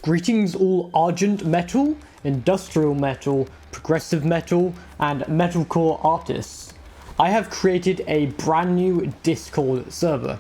Greetings all Argent metal, industrial metal, progressive metal, and metalcore artists. I have created a brand new Discord server.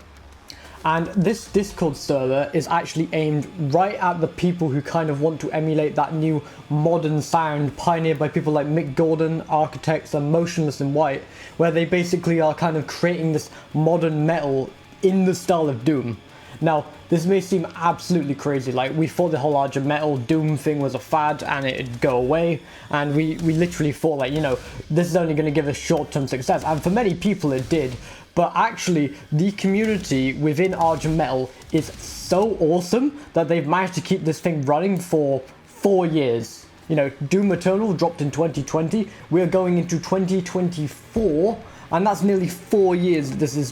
And this Discord server is actually aimed right at the people who kind of want to emulate that new modern sound pioneered by people like Mick Gordon, Architects, and Motionless in White, where they basically are kind of creating this modern metal in the style of Doom. Now, this may seem absolutely crazy, like we thought the whole Argent metal Doom thing was a fad and it'd go away, and we literally thought like, this is only going to give us short-term success, and for many people it did, but actually the community within Argent metal is so awesome that they've managed to keep this thing running for 4 years. Doom Eternal dropped in 2020, we're going into 2024, and that's nearly 4 years this has,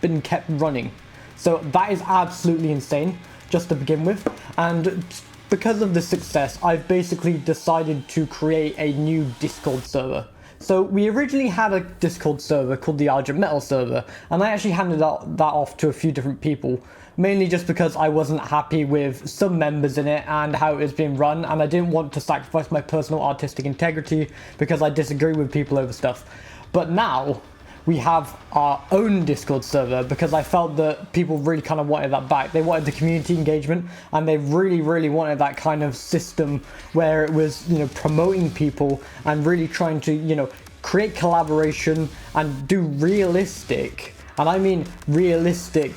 been kept running. So that is absolutely insane, just to begin with, and because of this success, I've basically decided to create a new Discord server. So we originally had a Discord server called the Argent Metal server, and I actually handed that off to a few different people, mainly just because I wasn't happy with some members in it and how it was being run, and I didn't want to sacrifice my personal artistic integrity because I disagree with people over stuff. But now we have our own Discord server because I felt that people really kind of wanted that back. They wanted the community engagement, and they really wanted that kind of system where it was, promoting people and really trying to, create collaboration and do realistic, and I mean realistic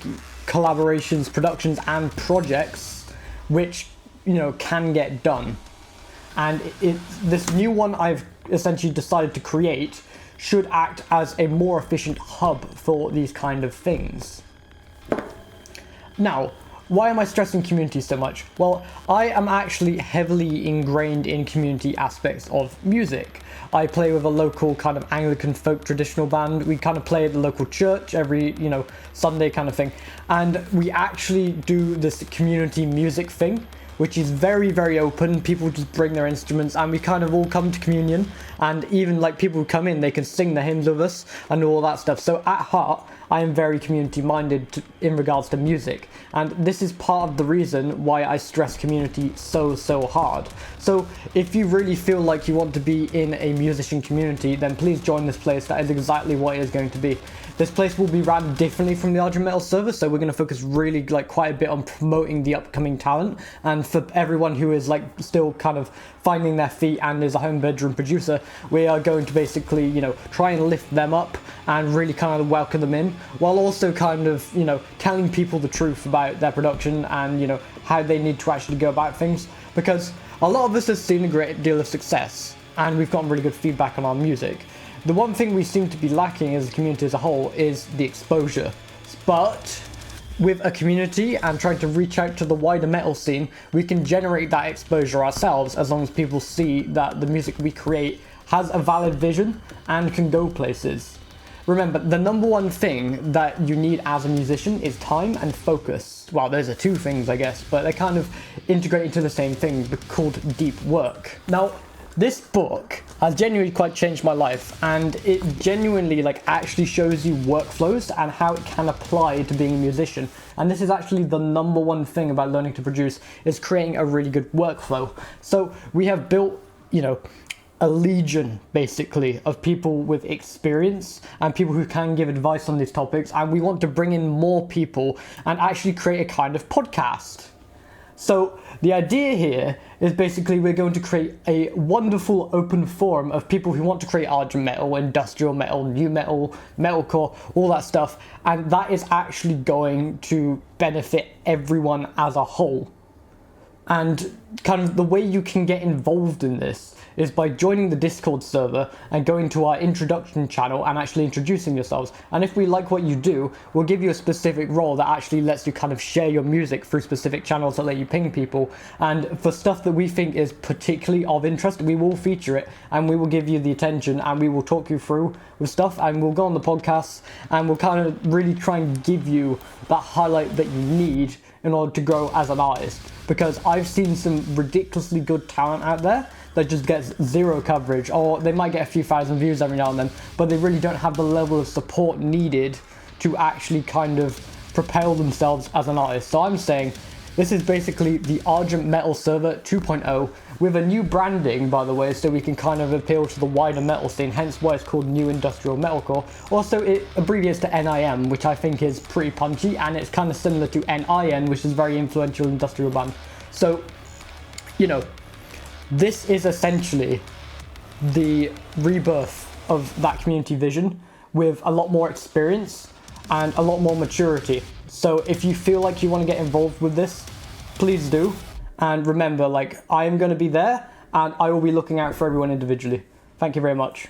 collaborations, productions, and projects which, can get done. And this new one I've essentially decided to create should act as a more efficient hub for these kind of things. Now, why am I stressing community so much? Well, I am actually heavily ingrained in community aspects of music. I play with a local kind of Anglican folk traditional band. We kind of play at the local church every, Sunday kind of thing. And we actually do this community music thing, which is very open. People just bring their instruments and we kind of all come to communion, and even like people who come in, they can sing the hymns with us and all that stuff. So at heart, I am very community minded in regards to music, and this is part of the reason why I stress community so hard. So if you really feel like you want to be in a musician community, then please join this place. That is exactly what it is going to be. This place will be ran differently from the Argent Metal server, so we're going to focus really quite a bit on promoting the upcoming talent, and for everyone who is still kind of finding their feet and is a home bedroom producer, we are going to basically try and lift them up and really kind of welcome them in, while also kind of telling people the truth about their production and how they need to actually go about things, because a lot of us have seen a great deal of success and we've gotten really good feedback on our music. The one thing we seem to be lacking as a community as a whole is the exposure. But with a community and trying to reach out to the wider metal scene, we can generate that exposure ourselves as long as people see that the music we create has a valid vision and can go places. Remember, the number one thing that you need as a musician is time and focus. Well, those are two things, I guess, but they kind of integrate into the same thing called deep work. Now, this book has genuinely quite changed my life, and it genuinely actually shows you workflows and how it can apply to being a musician. And this is actually the number one thing about learning to produce, is creating a really good workflow. So we have built, a legion basically of people with experience and people who can give advice on these topics, and we want to bring in more people and actually create a kind of podcast. So the idea here is basically we're going to create a wonderful open forum of people who want to create Argent metal, industrial metal, new metal, metalcore, all that stuff, and that is actually going to benefit everyone as a whole. And kind of the way you can get involved in this is by joining the Discord server and going to our introduction channel and actually introducing yourselves. And if we like what you do, we'll give you a specific role that actually lets you kind of share your music through specific channels that let you ping people. And for stuff that we think is particularly of interest, we will feature it and we will give you the attention and we will talk you through with stuff, and we'll go on the podcasts and we'll kind of really try and give you that highlight that you need in order to grow as an artist. Because I've seen some ridiculously good talent out there that just gets zero coverage, or they might get a few thousand views every now and then, but they really don't have the level of support needed to actually kind of propel themselves as an artist. So I'm saying This is basically the Argent Metal Server 2.0 with a new branding, by the way, so we can kind of appeal to the wider metal scene, hence why it's called New Industrial Metalcore. Also, it abbreviates to NIM, which I think is pretty punchy, and it's kind of similar to NIN, which is a very influential industrial band. So, you know, this is essentially the rebirth of that community vision with a lot more experience and a lot more maturity. So if you feel like you want to get involved with this, please do. And remember, like, I am going to be there and I will be looking out for everyone individually. Thank you very much.